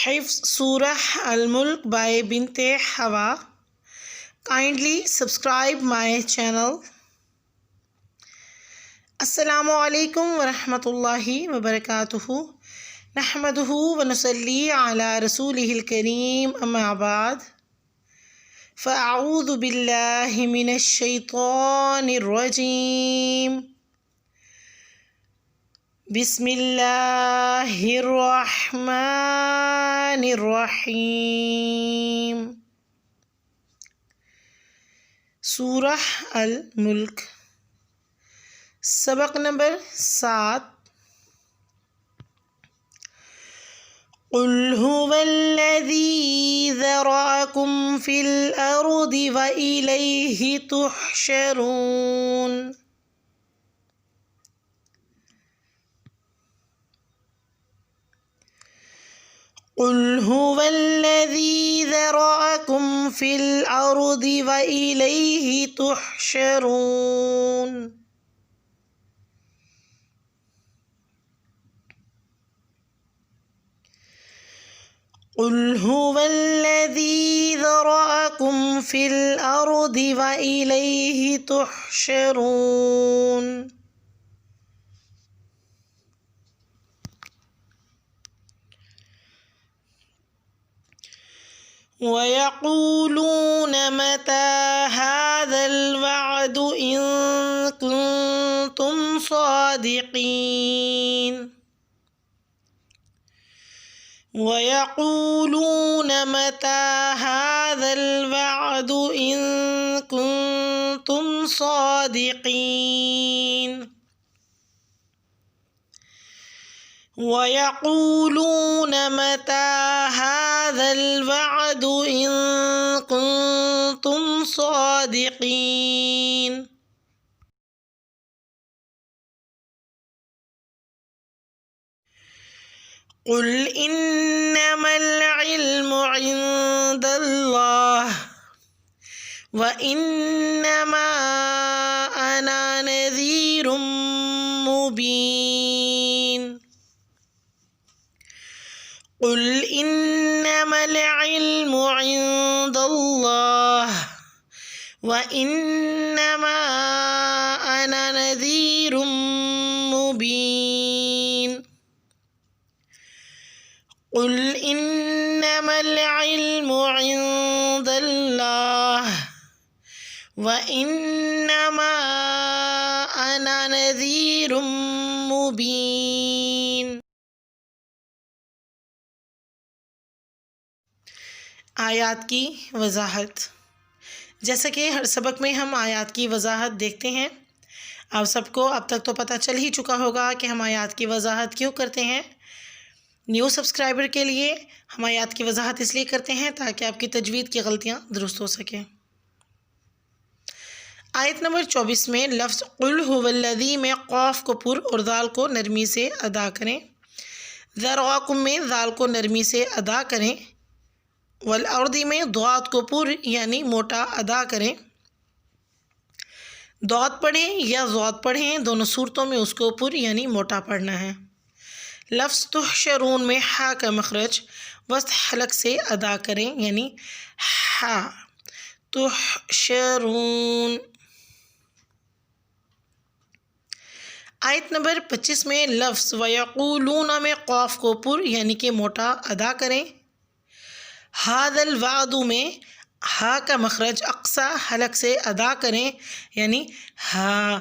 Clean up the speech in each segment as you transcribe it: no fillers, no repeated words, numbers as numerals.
Hifz Surah Al-Mulk by Binte Hawa. Kindly subscribe my channel. Assalamu alaikum wa rahmatullahi wa barakatuhu. Nahmaduhu wa nusalli ala rasulihil kareem amma ba'd. فأعوذ بالله من الشيطان الرجيم. بسم الله الرحمن الرحيم. سورہ الملک، سبق نمبر 7. قل هو الذي ذرأكم في الأرض وإليه تحشرون. قل هو الذي ذرأكم في الأرض وإليه تحشرون. قل هو الذي ذرأكم في الأرض وإليه تحشرون. ويقولون متى هذا الوعد إن كنتم صادقين. ويقولون متى هذا الوعد إن كنتم صادقين. ويقولون متى هذا الوعد إن كنتم صادقين. قل إنما العلم عند الله وإنما أنا نذير مبين. قل إنما العلم عند الله وإنما أنا نذير مبين. قل إنما العلم عند الله وإنما أنا نذير مبين. آیات کی وضاحت. جیسا کہ ہر سبق میں ہم آیات کی وضاحت دیکھتے ہیں، آپ سب کو اب تک تو پتہ چل ہی چکا ہوگا کہ ہم آیات کی وضاحت کیوں کرتے ہیں. نیو سبسکرائبر کے لیے ہم آیات کی وضاحت اس لیے کرتے ہیں تاکہ آپ کی تجوید کی غلطیاں درست ہو سکیں. آیت نمبر 24 میں لفظ قل هو الذی میں قاف کو پر اور دال کو نرمی سے ادا کریں. ذرأکم میں دال کو نرمی سے ادا کریں. والارض میں ضاد کو پر یعنی موٹا ادا کریں. ضاد پڑھیں یا ضاد پڑھیں، دونوں صورتوں میں اس کو پر یعنی موٹا پڑھنا ہے. لفظ تحشرون میں ہا کا مخرج وسط حلق سے ادا کریں یعنی ہا تحشرون. آیت نمبر 25 میں لفظ ویقولون میں قاف کو پر یعنی کہ موٹا ادا کریں. ھذا الوعد میں ہا کا مخرج اقصی حلق سے ادا کریں یعنی ہا،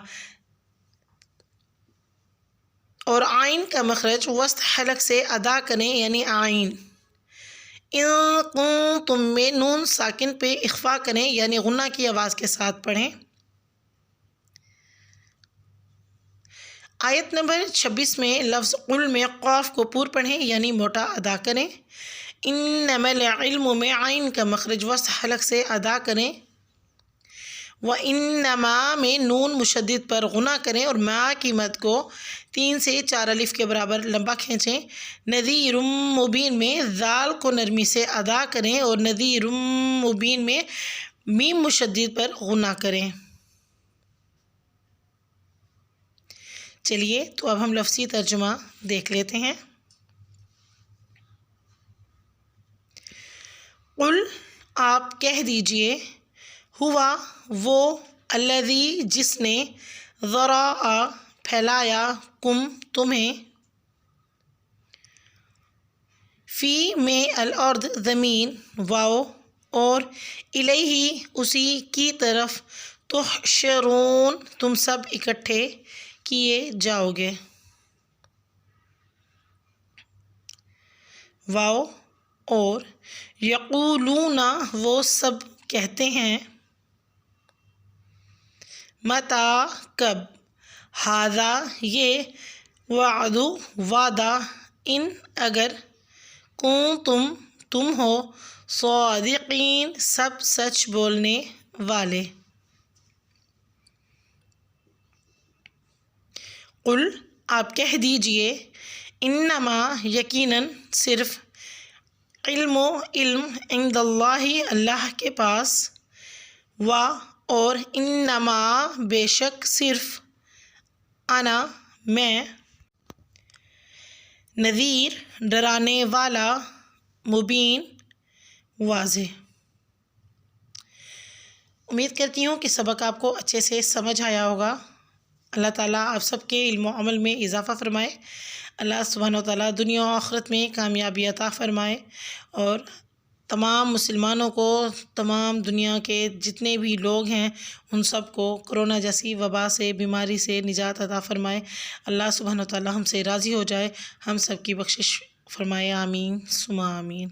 اور عین کا مخرج وسط حلق سے ادا کریں یعنی عین. ان کنتم میں نون ساکن پہ اخفا کریں یعنی غنہ کی آواز کے ساتھ پڑھیں. آیت نمبر 26 میں لفظ قل میں قاف کو پر پڑھیں یعنی موٹا ادا کریں. انما العلم میں عین کا مخرج وسط حلق سے ادا کریں. وانما میں نون مشدد پر غنہ کریں اور ما کی مد کو 3 سے 4 الف کے برابر لمبا کھینچیں. نذیر مبین میں ذال کو نرمی سے ادا کریں اور نذیر مبین میں میم مشدد پر غنہ کریں. چلیے تو اب ہم لفظی ترجمہ دیکھ لیتے ہیں. قل آپ کہہ دیجئے ہوا وہ الذی جس نے ذرا پھیلایا کم تمہیں فی میں الارض زمین واو اور الیہ اسی کی طرف تحشرون تم سب اکٹھے کیے جاؤ گے. واو اور یقولون وہ سب کہتے ہیں متی کب ھذا یہ وعد وعدہ ان اگر تم ہو صادقین سب سچ بولنے والے. قل آپ کہہ دیجئے انما یقیناً صرف علم عند اللہ اللہ کے پاس اور انما بے شک صرف انا میں نذیر ڈرانے والا مبین واضح. امید کرتی ہوں کہ سبق آپ کو اچھے سے سمجھ آیا ہوگا. اللہ تعالیٰ آپ سب کے علم و عمل میں اضافہ فرمائے. اللہ سبحانہ و تعالیٰ دنیا و آخرت میں کامیابی عطا فرمائے اور تمام مسلمانوں کو تمام دنیا کے جتنے بھی لوگ ہیں ان سب کو کرونا جیسی وبا سے بیماری سے نجات عطا فرمائے. اللہ سبحانہ و تعالیٰ ہم سے راضی ہو جائے. ہم سب کی بخشش فرمائے. آمین ثم آمین.